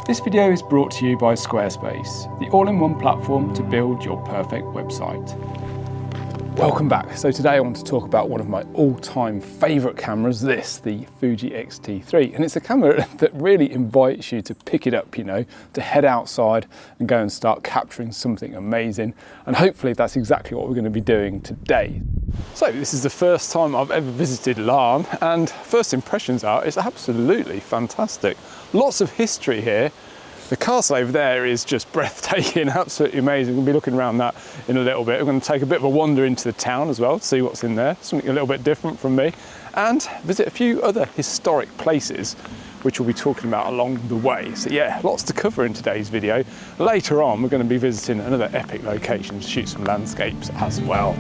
This video is brought to you by Squarespace, the all-in-one platform to build your perfect website. Welcome back. So today I want to talk about one of my all-time favourite cameras, the Fuji XT3. And it's a camera that really invites you to pick it up, you know, to head outside and go and start capturing something amazing. And hopefully that's exactly what we're going to be doing today. So this is the first time I've ever visited Laugharne, and first impressions are it's absolutely fantastic. Lots of history here. The castle over there is just breathtaking, absolutely amazing. We'll be looking around that in a little bit. We're going to take a bit of a wander into the town as well to see what's in there, something a little bit different from me, and visit a few other historic places which we'll be talking about along the way. So yeah, lots to cover in today's video. Later on, we're going to be visiting another epic location to shoot some landscapes as well.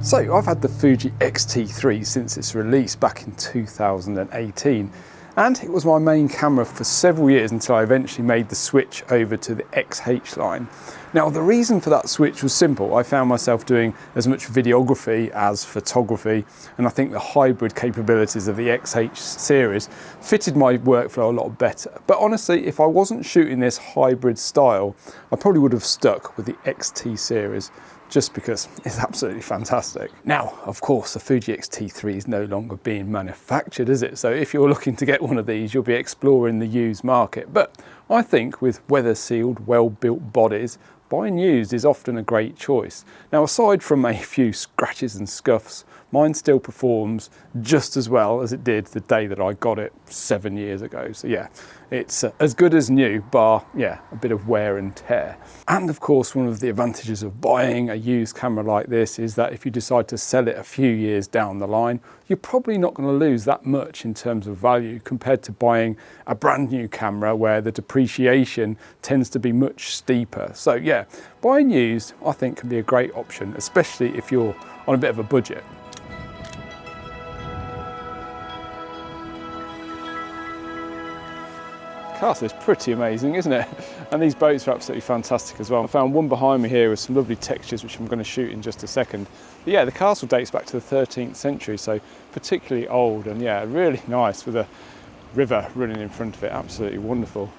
So I've had the Fuji XT3 since its release back in 2018, and it was my main camera for several years until I eventually made the switch over to the XH line. Now the reason for that switch was simple. I found myself doing as much videography as photography, and I think the hybrid capabilities of the XH series fitted my workflow a lot better. But honestly, if I wasn't shooting this hybrid style, I probably would have stuck with the XT series, just because it's absolutely fantastic. Now, of course, the Fuji XT3 is no longer being manufactured, is it? So if you're looking to get one of these, you'll be exploring the used market. But I think with weather-sealed, well-built bodies, buying used is often a great choice. Now, aside from a few scratches and scuffs, mine still performs just as well as it did the day that I got it 7 years ago. So yeah, it's as good as new, bar, yeah, a bit of wear and tear. And of course, one of the advantages of buying a used camera like this is that if you decide to sell it a few years down the line, you're probably not going to lose that much in terms of value compared to buying a brand new camera where the depreciation tends to be much steeper. So yeah, buying used, I think, can be a great option, especially if you're on a bit of a budget. Castle is pretty amazing, isn't it? And these boats are absolutely fantastic as well. I found one behind me here with some lovely textures which I'm going to shoot in just a second. But yeah, the castle dates back to the 13th century, so particularly old, and yeah, really nice with a river running in front of it. Absolutely wonderful.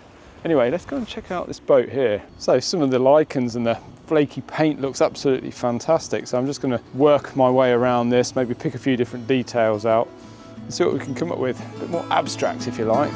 Anyway, let's go and check out this boat here. So some of the lichens and the flaky paint looks absolutely fantastic. So I'm just going to work my way around this, maybe pick a few different details out and see what we can come up with. A bit more abstract, if you like.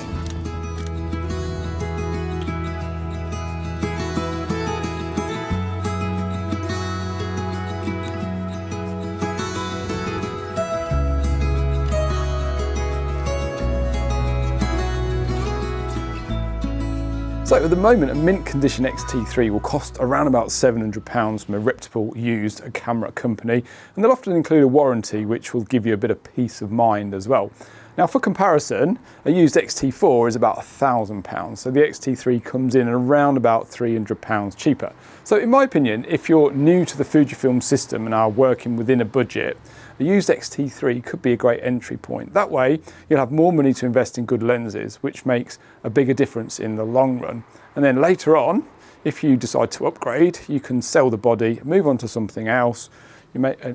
So at the moment, a mint condition XT3 will cost around about £700 from a reputable used camera company, and they'll often include a warranty which will give you a bit of peace of mind as well. Now for comparison, a used XT4 is about £1,000, so the XT3 comes in around about £300 cheaper. So in my opinion, if you're new to the Fujifilm system and are working within a budget, the used XT3 could be a great entry point. That way, you'll have more money to invest in good lenses, which makes a bigger difference in the long run. And then later on, if you decide to upgrade, you can sell the body, move on to something else,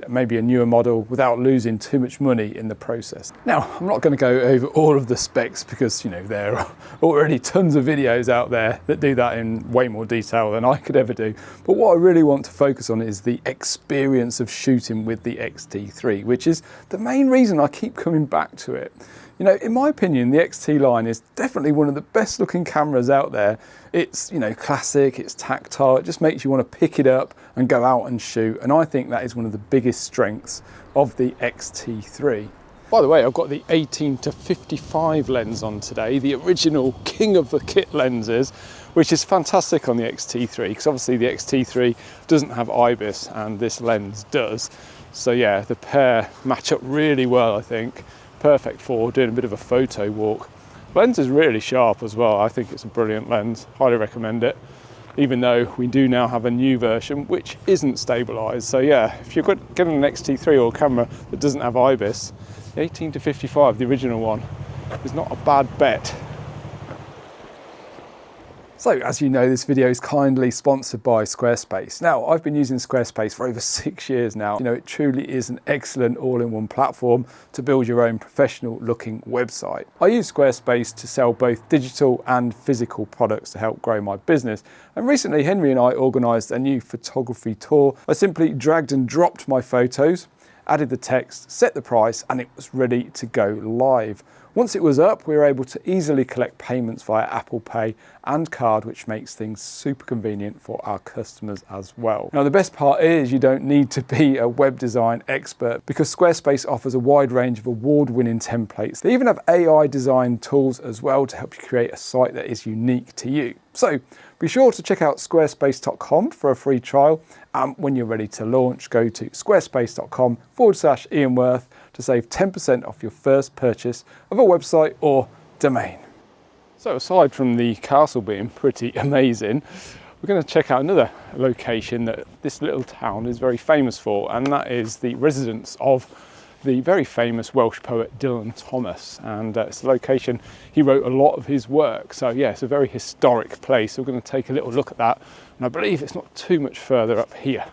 maybe a newer model, without losing too much money in the process. Now, I'm not going to go over all of the specs because, you know, there are already tons of videos out there that do that in way more detail than I could ever do. But what I really want to focus on is the experience of shooting with the XT3, which is the main reason I keep coming back to it. You know, in my opinion, the XT line is definitely one of the best looking cameras out there. It's, you know, classic, it's tactile, it just makes you want to pick it up and go out and shoot. And I think that is one of the biggest strengths of the XT3. By the way, I've got the 18-55 lens on today, the original king of the kit lenses, which is fantastic on the XT3 because obviously the XT3 doesn't have IBIS and this lens does. So yeah, the pair match up really well, I think. Perfect for doing a bit of a photo walk. Lens is really sharp as well. I think it's a brilliant lens. Highly recommend it. Even though we do now have a new version which isn't stabilized. So yeah, if you're getting an XT3 or a camera that doesn't have IBIS, 18-55, the original one, is not a bad bet. So, as you know, this video is kindly sponsored by Squarespace. Now, I've been using Squarespace for over 6 years now. You know, it truly is an excellent all-in-one platform to build your own professional-looking website. I use Squarespace to sell both digital and physical products to help grow my business. And recently, Henry and I organised a new photography tour. I simply dragged and dropped my photos, added the text, set the price, and it was ready to go live. Once it was up, we were able to easily collect payments via Apple Pay and card, which makes things super convenient for our customers as well. Now, the best part is you don't need to be a web design expert because Squarespace offers a wide range of award-winning templates. They even have AI design tools as well to help you create a site that is unique to you. So be sure to check out squarespace.com for a free trial. And when you're ready to launch, go to squarespace.com/Ian Worth to save 10% off your first purchase of a website or domain. So aside from the castle being pretty amazing, we're going to check out another location that this little town is very famous for, and that is the residence of the very famous Welsh poet Dylan Thomas, and it's a location he wrote a lot of his work. So yeah, it's a very historic place. So we're going to take a little look at that, and I believe it's not too much further up here.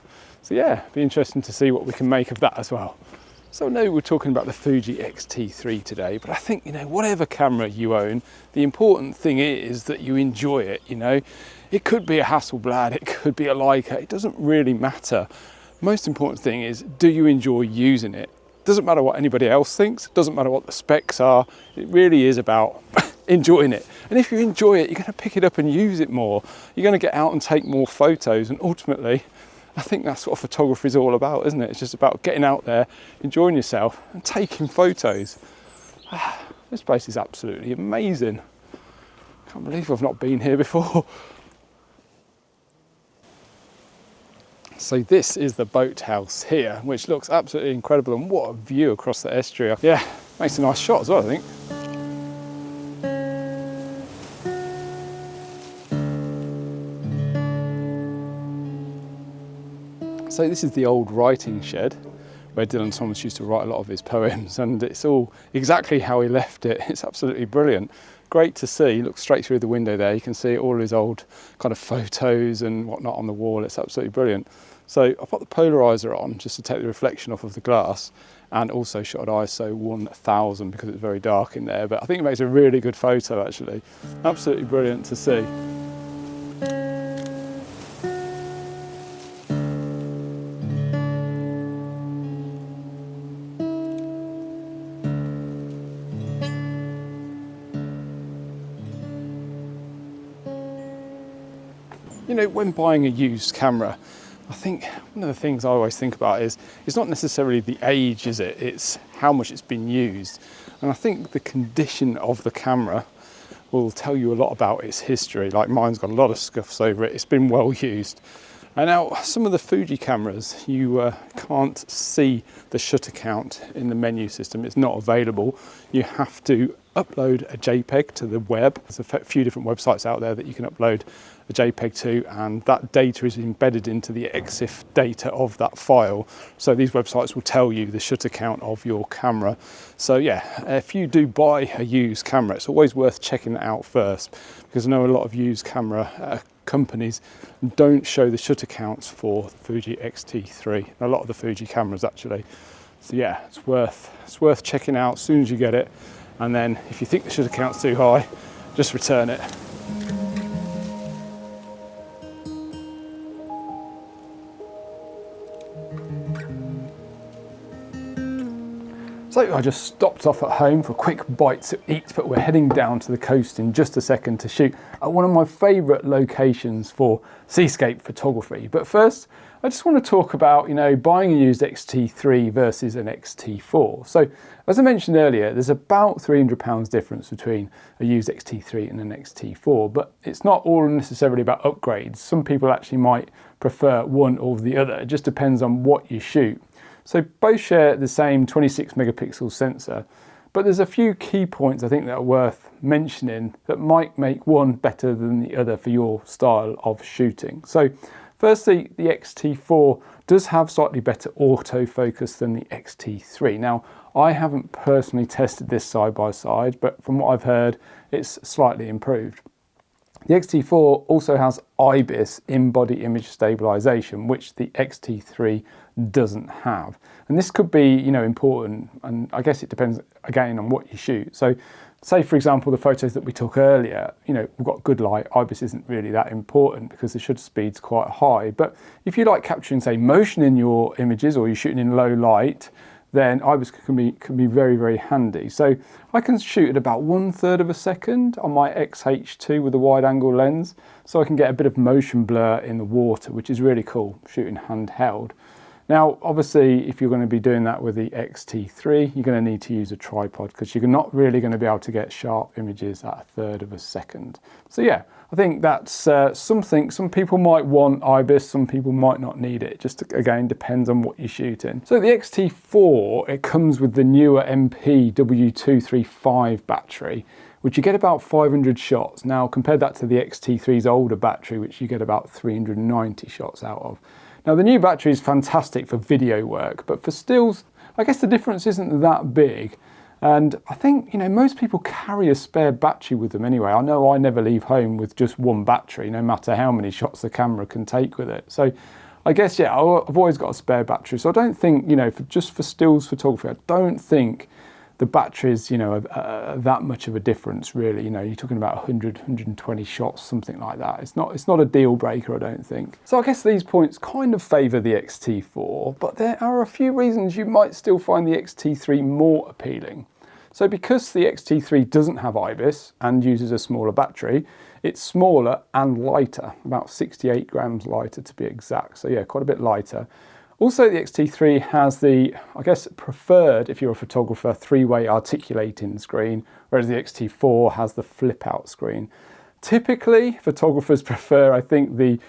So yeah, be interesting to see what we can make of that as well. So I know we're talking about the Fuji XT3 today, but I think, you know, whatever camera you own, the important thing is that you enjoy it. You know, it could be a Hasselblad, it could be a Leica, it doesn't really matter. The most important thing is, do you enjoy using it? Doesn't matter what anybody else thinks, doesn't matter what the specs are, it really is about enjoying it. And if you enjoy it, you're going to pick it up and use it more. You're going to get out and take more photos, and ultimately, I think that's what photography is all about, isn't it? It's just about getting out there, enjoying yourself and taking photos. This place is absolutely amazing. Can't believe I've not been here before. So this is the boathouse here, which looks absolutely incredible, and what a view across the estuary. Yeah, makes a nice shot as well, I think. So this is the old writing shed where Dylan Thomas used to write a lot of his poems, and it's all exactly how he left it. It's absolutely brilliant. Great to see. Look straight through the window there. You can see all his old kind of photos and whatnot on the wall. It's absolutely brilliant. So I put the polarizer on just to take the reflection off of the glass, and also shot at ISO 1000 because it's very dark in there. But I think it makes a really good photo actually. Absolutely brilliant to see. You know, when buying a used camera, I think one of the things I always think about is it's not necessarily the age, is it? It's how much it's been used. And I think the condition of the camera will tell you a lot about its history. Like mine's got a lot of scuffs over it. It's been well used. And now some of the Fuji cameras, you can't see the shutter count in the menu system. It's not available. You have to upload a JPEG to the web. There's a few different websites out there that you can upload a JPEG to, and that data is embedded into the EXIF data of that file. So these websites will tell you the shutter count of your camera. So yeah, if you do buy a used camera, it's always worth checking that out first, because I know a lot of used camera companies don't show the shutter counts for the Fuji XT3, a lot of the Fuji cameras actually. So yeah, it's worth checking out as soon as you get it, and then if you think the shutter count's too high, just return it. So I just stopped off at home for a quick bite to eat, but we're heading down to the coast in just a second to shoot at one of my favourite locations for seascape photography. But first, I just want to talk about, you know, buying a used XT3 versus an XT4. So as I mentioned earlier, there's about £300 difference between a used XT3 and an XT4, but it's not all necessarily about upgrades. Some people actually might prefer one or the other. It just depends on what you shoot. So both share the same 26 megapixel sensor, but there's a few key points I think that are worth mentioning that might make one better than the other for your style of shooting. So firstly, the XT4 does have slightly better autofocus than the XT3. Now, I haven't personally tested this side by side, but from what I've heard, it's slightly improved. The X-T4 also has IBIS, in-body image stabilization, which the X-T3 doesn't have. And this could be, you know, important, and I guess it depends again on what you shoot. So say, for example, the photos that we took earlier, you know, we've got good light. IBIS isn't really that important because the shutter speed's quite high. But if you like capturing, say, motion in your images, or you're shooting in low light, then IBIS can be very, very handy. So I can shoot at about 1/3 of a second on my XH2 with a wide angle lens. So I can get a bit of motion blur in the water, which is really cool, shooting handheld. Now, obviously, if you're going to be doing that with the X-T3, you're going to need to use a tripod because you're not really going to be able to get sharp images at 1/3 of a second. So yeah, I think that's something. Some people might want IBIS, some people might not need it. Just again, depends on what you're shooting. So the X-T4, it comes with the newer MP W235 battery, which you get about 500 shots. Now, compare that to the X-T3's older battery, which you get about 390 shots out of. Now, the new battery is fantastic for video work, but for stills, I guess the difference isn't that big. And I think, you know, most people carry a spare battery with them anyway. I know I never leave home with just one battery, no matter how many shots the camera can take with it. So I guess, yeah, I've always got a spare battery. So I don't think, you know, just for stills photography, I don't think the batteries, you know, are that much of a difference, really. You know, you're talking about 100, 120 shots, something like that. It's not a deal breaker, I don't think. So I guess these points kind of favour the X-T4, but there are a few reasons you might still find the X-T3 more appealing. So because the X-T3 doesn't have IBIS and uses a smaller battery, it's smaller and lighter, about 68 grams lighter to be exact. So yeah, quite a bit lighter. Also, the X-T3 has the, I guess, preferred, if you're a photographer, 3-way articulating screen, whereas the X-T4 has the flip-out screen. Typically, photographers prefer, I think, the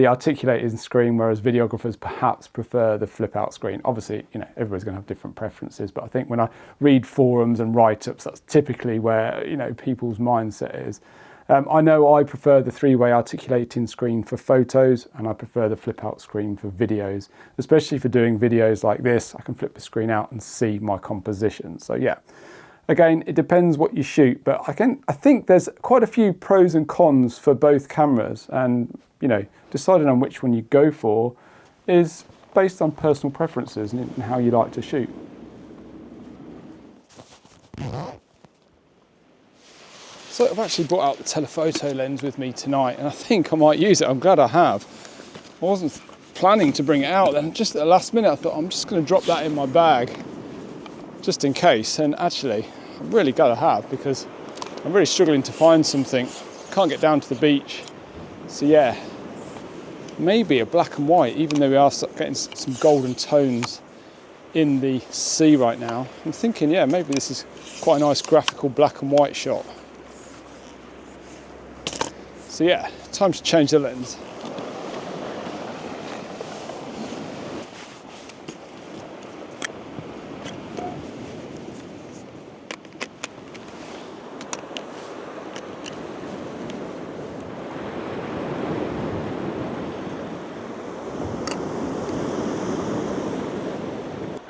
articulating screen, whereas videographers perhaps prefer the flip-out screen. Obviously, you know, everybody's going to have different preferences, but I think when I read forums and write-ups, that's typically where, you know, people's mindset is. I know I prefer the 3-way articulating screen for photos, and I prefer the flip-out screen for videos, especially for doing videos like this. I can flip the screen out and see my composition. So yeah, again, it depends what you shoot, but I think there's quite a few pros and cons for both cameras, and you know, deciding on which one you go for is based on personal preferences and how you like to shoot. So I've actually brought out the telephoto lens with me tonight, and I think I might use it. I'm glad I have. I wasn't planning to bring it out, and just at the last minute I thought I'm just going to drop that in my bag just in case. And actually, I'm really glad I have, because I'm really struggling to find something. Can't get down to the beach. So yeah, maybe a black and white, even though we are getting some golden tones in the sea right now. I'm thinking, yeah, maybe this is quite a nice graphical black and white shot. So yeah, time to change the lens.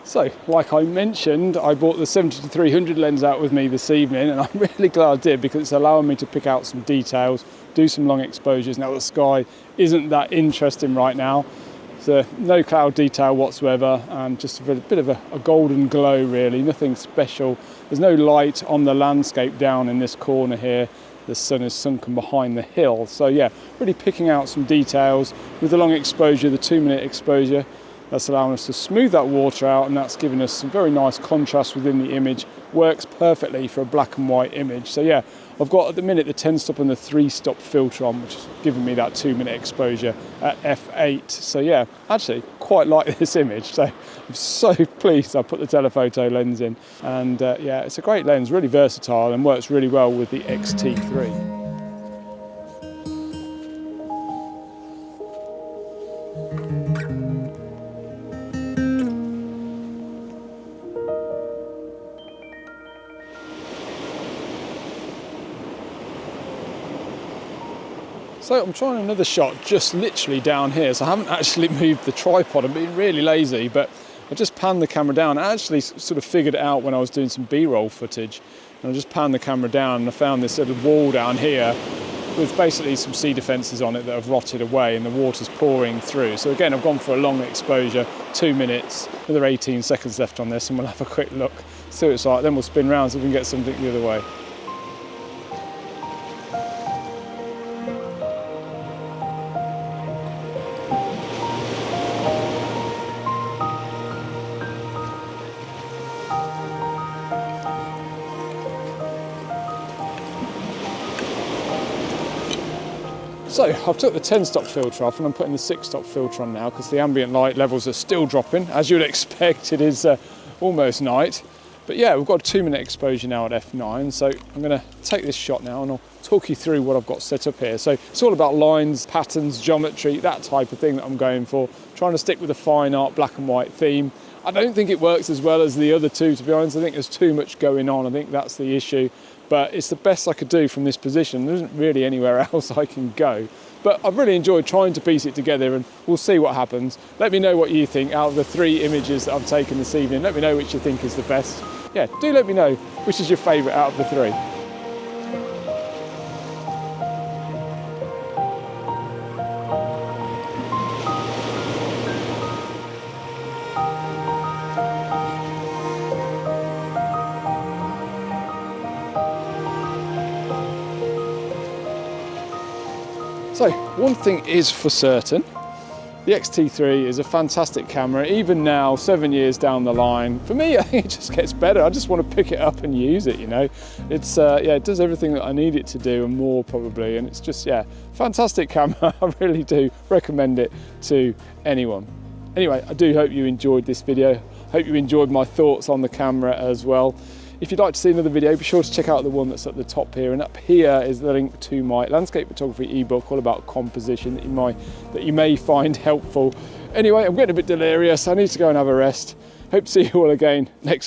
So, like I mentioned, I bought the 70-300 lens out with me this evening, and I'm really glad I did, because it's allowing me to pick out some details, do some long exposures. Now the sky isn't that interesting right now, so no cloud detail whatsoever, and just a bit of a golden glow really, nothing special. There's no light on the landscape down in this corner here. The sun is sunken behind the hill. So yeah, really picking out some details with the long exposure, the 2-minute exposure. That's allowing us to smooth that water out, and that's giving us some very nice contrast within the image. Works perfectly for a black and white image. So yeah, I've got at the minute the 10-stop and the 3-stop filter on, which is giving me that 2-minute exposure at f8. So yeah, actually quite like this image. So I'm so pleased I put the telephoto lens in. And yeah, it's a great lens, really versatile, and works really well with the X-T3. So I'm trying another shot just literally down here. So I haven't actually moved the tripod. I'm being really lazy, but I just panned the camera down. I actually sort of figured it out when I was doing some B-roll footage. And I just panned the camera down, and I found this little wall down here. with basically some sea defences on it that have rotted away and the water's pouring through. So again, I've gone for a long exposure, 2 minutes, another 18 seconds left on this, and we'll have a quick look, see what it's like, then we'll spin round so we can get something the other way. So I've took the 10 stop filter off and I'm putting the 6 stop filter on now because the ambient light levels are still dropping. As you would expect, it is almost night. But yeah, we've got a 2 minute exposure now at f9. So I'm going to take this shot now and I'll talk you through what I've got set up here. So it's all about lines, patterns, geometry, that type of thing that I'm going for. Trying to stick with a fine art black and white theme. I don't think it works as well as the other two, to be honest. I think there's too much going on. I think that's the issue. But it's the best I could do from this position. There isn't really anywhere else I can go. But I've really enjoyed trying to piece it together and we'll see what happens. Let me know what you think out of the 3 images that I've taken this evening. Let me know which you think is the best. Yeah, do let me know which is your favourite out of the 3. So one thing is for certain, the X-T3 is a fantastic camera. Even now, 7 years down the line, for me, I think it just gets better. I just want to pick it up and use it, you know. It's, yeah, it does everything that I need it to do and more probably. And it's just, yeah, fantastic camera. I really do recommend it to anyone. Anyway, I do hope you enjoyed this video. Hope you enjoyed my thoughts on the camera as well. If you'd like to see another video, be sure to check out the one that's at the top here, and up here is the link to my landscape photography ebook all about composition that you may find helpful. Anyway, I'm getting a bit delirious. I need to go and have a rest. Hope to see you all again next week.